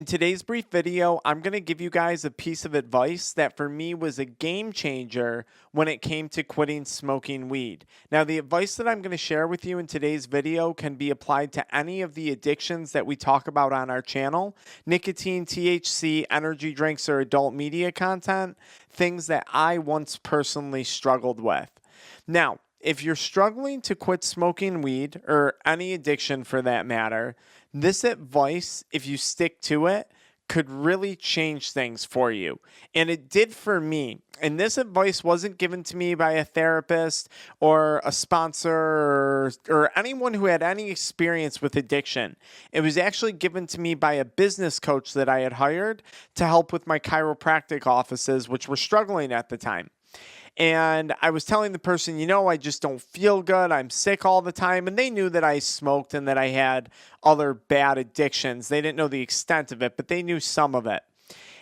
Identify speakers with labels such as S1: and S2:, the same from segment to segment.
S1: Today's brief video, I'm going to give you guys a piece of advice that for me was a game changer when it came to quitting smoking weed. Now, the advice that I'm going to share with you in today's video can be applied to any of the addictions that we talk about on our channel: nicotine, THC, energy drinks, or adult media content, things that I once personally struggled with. Now, if you're struggling to quit smoking weed, or any addiction for that matter, this advice, if you stick to it, could really change things for you. And it did for me. And this advice wasn't given to me by a therapist or a sponsor or anyone who had any experience with addiction. It was actually given to me by a business coach that I had hired to help with my chiropractic offices, which were struggling at the time. And I was telling the person, I just don't feel good. I'm sick all the time. And they knew that I smoked and that I had other bad addictions. They didn't know the extent of it, but they knew some of it.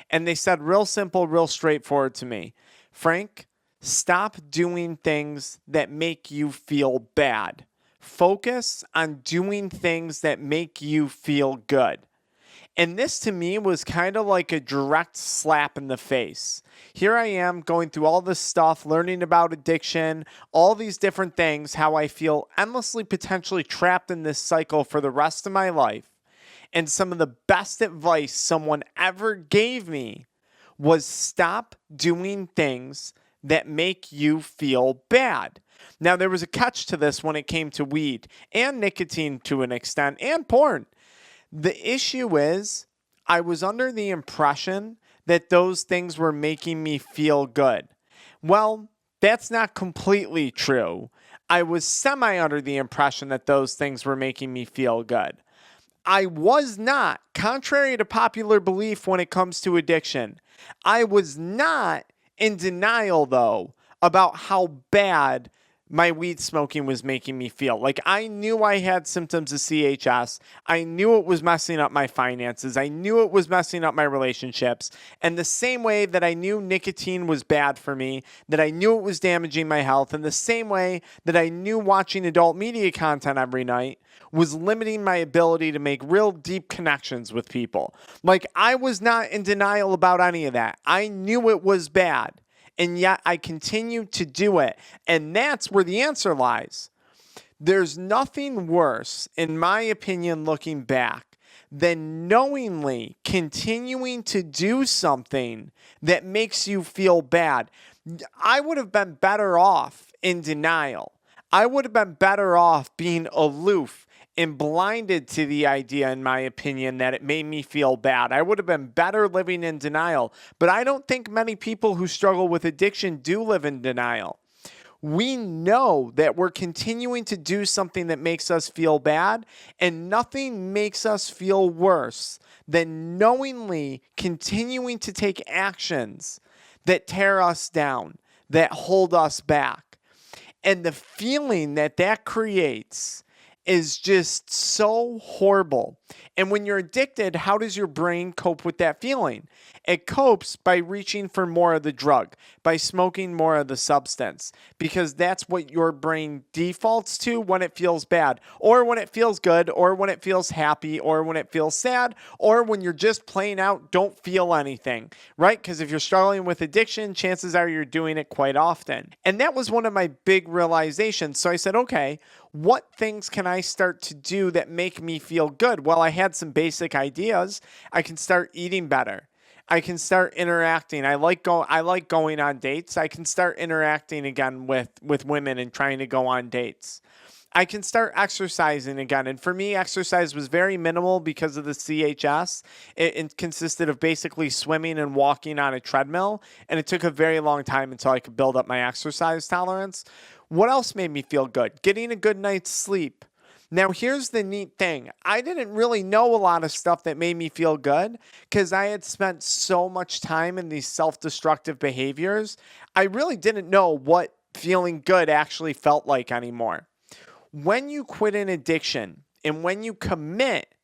S1: And they said real simple, real straightforward to me: Frank, stop doing things that make you feel bad. Focus on doing things that make you feel good. And this to me was kind of like a direct slap in the face. Here I am going through all this stuff, learning about addiction, all these different things, how I feel endlessly potentially trapped in this cycle for the rest of my life. And some of the best advice someone ever gave me was stop doing things that make you feel bad. Now, there was a catch to this when it came to weed and nicotine to an extent, and porn. The issue is, I was under the impression that those things were making me feel good. Well, that's not completely true. I was semi under the impression that those things were making me feel good. I was not, contrary to popular belief when it comes to addiction, I was not in denial, though, about how bad my weed smoking was making me feel. Like, I knew I had symptoms of CHS. I knew it was messing up my finances. I knew it was messing up my relationships. And the same way that I knew nicotine was bad for me, that I knew it was damaging my health, and the same way that I knew watching adult media content every night was limiting my ability to make real deep connections with people. Like, I was not in denial about any of that. I knew it was bad. And yet I continue to do it. And that's where the answer lies. There's nothing worse, in my opinion, looking back, than knowingly continuing to do something that makes you feel bad. I would have been better off in denial. I would have been better off being aloof and blinded to the idea, in my opinion, that it made me feel bad. I would have been better living in denial. But I don't think many people who struggle with addiction do live in denial. We know that we're continuing to do something that makes us feel bad, and nothing makes us feel worse than knowingly continuing to take actions that tear us down, that hold us back. And the feeling that that creates is just so horrible. And when you're addicted, how does your brain cope with that feeling? It copes by reaching for more of the drug, by smoking more of the substance, because that's what your brain defaults to when it feels bad, or when it feels good, or when it feels happy, or when it feels sad, or when you're just plain out don't feel anything, right? Because if you're struggling with addiction, chances are you're doing it quite often. And that was one of my big realizations. So I said, okay, what things can I start to do that make me feel good? Well, I had some basic ideas. I can start eating better. I can start interacting. I like going on dates. I can start interacting again with women and trying to go on dates. I can start exercising again. And for me, exercise was very minimal because of the CHS. It consisted of basically swimming and walking on a treadmill. And it took a very long time until I could build up my exercise tolerance. What else made me feel good? Getting a good night's sleep. Now, here's the neat thing. I didn't really know a lot of stuff that made me feel good because I had spent so much time in these self-destructive behaviors. I really didn't know what feeling good actually felt like anymore. When you quit an addiction and when you commit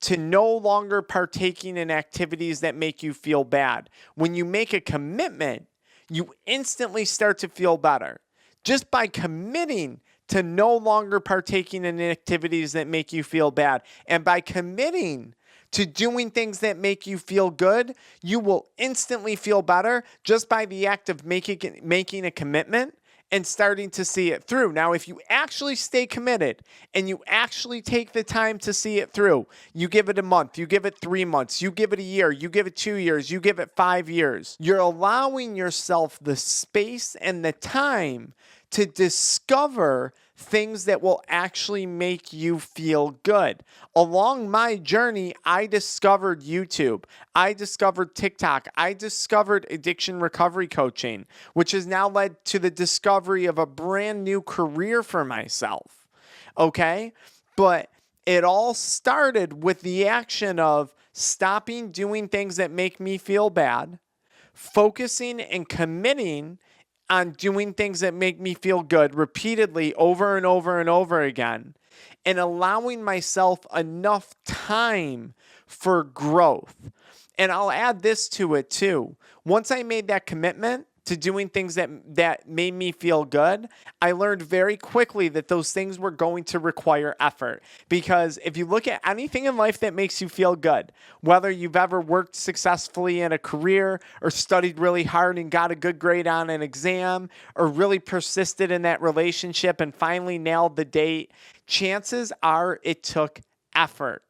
S1: to no longer partaking in activities that make you feel bad, when you make a commitment, you instantly start to feel better. Just by committing to no longer partaking in activities that make you feel bad, and by committing to doing things that make you feel good, you will instantly feel better just by the act of making a commitment and starting to see it through. Now, if you actually stay committed and you actually take the time to see it through, you give it a month, you give it 3 months, you give it a year, you give it 2 years, you give it 5 years, you're allowing yourself the space and the time to discover things that will actually make you feel good. Along my journey, I discovered YouTube. I discovered TikTok. I discovered addiction recovery coaching, which has now led to the discovery of a brand new career for myself. Okay? But it all started with the action of stopping doing things that make me feel bad, focusing and committing on doing things that make me feel good repeatedly over and over and over again, and allowing myself enough time for growth. And I'll add this to it too. Once I made that commitment to doing things that made me feel good, I learned very quickly that those things were going to require effort. Because if you look at anything in life that makes you feel good, whether you've ever worked successfully in a career or studied really hard and got a good grade on an exam or really persisted in that relationship and finally nailed the date, chances are it took effort.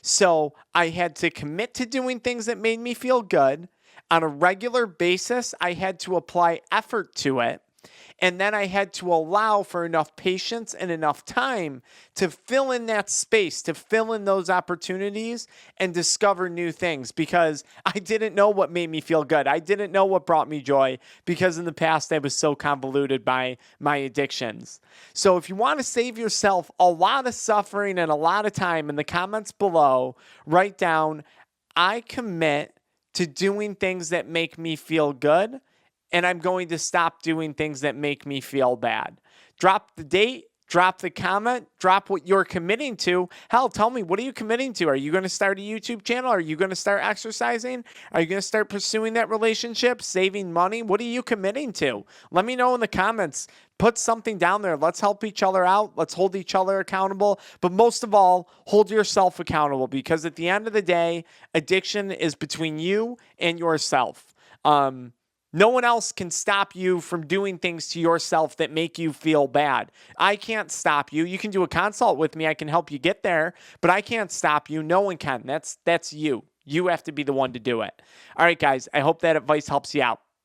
S1: So I had to commit to doing things that made me feel good. On a regular basis, I had to apply effort to it, and then I had to allow for enough patience and enough time to fill in that space, to fill in those opportunities and discover new things, because I didn't know what made me feel good. I didn't know what brought me joy, because in the past I was so convoluted by my addictions. So if you want to save yourself a lot of suffering and a lot of time, in the comments below, write down, I commit to doing things that make me feel good, and I'm going to stop doing things that make me feel bad. Drop the date, drop the comment, drop what you're committing to. Hell, tell me, what are you committing to? Are you going to start a YouTube channel? Are you going to start exercising? Are you going to start pursuing that relationship, saving money? What are you committing to? Let me know in the comments. Put something down there. Let's help each other out. Let's hold each other accountable. But most of all, hold yourself accountable, because at the end of the day, addiction is between you and yourself. No one else can stop you from doing things to yourself that make you feel bad. I can't stop you. You can do a consult with me. I can help you get there, but I can't stop you. No one can. That's you. You have to be the one to do it. All right, guys, I hope that advice helps you out.